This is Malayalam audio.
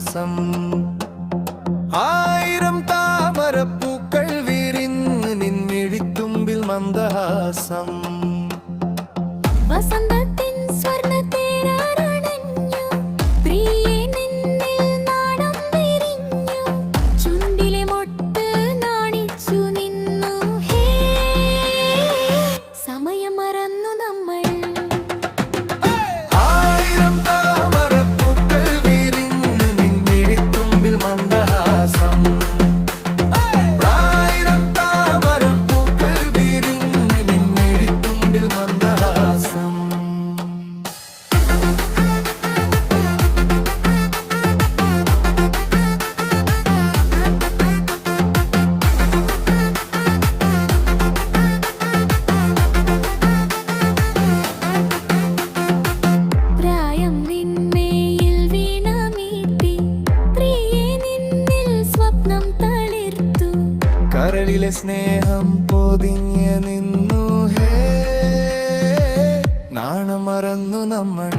മന്ദഹാസം. ആയിരം താമരപ്പൂക്കൾ വിരിഞ്ഞ് നിൻമിഴിത്തുമ്പിൽ മന്ദഹാസം. വസന്തത്തിൻ സ്വർണ്ണത്തേരണിഞ്ഞു പ്രിയേ നിന്നിൽ നാണം വിരിഞ്ഞു ചുണ്ടിലെ മൊട്ട് നാണിച്ചു നിന്നു ഹേ സമയം മറന്നു നമ്മൾ. ആയിരം താമരപ്പൂക്കൾ വിരിഞ്ഞ് നിൻമിഴിത്തുമ്പിൽ മന്ദഹാസം. ആയിരം താമരപ്പൂക്കൾ വിരിഞ്ഞ് നിൻമിഴിത്തുമ്പിൽ മന്ദഹാസം. പ്രായം നിന്മേയിൽ വീണമീട്ടി പ്രിയേ നിന്നിൽ സ്വപ്നം തളിർത്തു കരളിലെ സ്നേഹം പൊതിഞ്ഞ് നിന്നു ഹേ നാണം മറന്നു നമ്മൾ.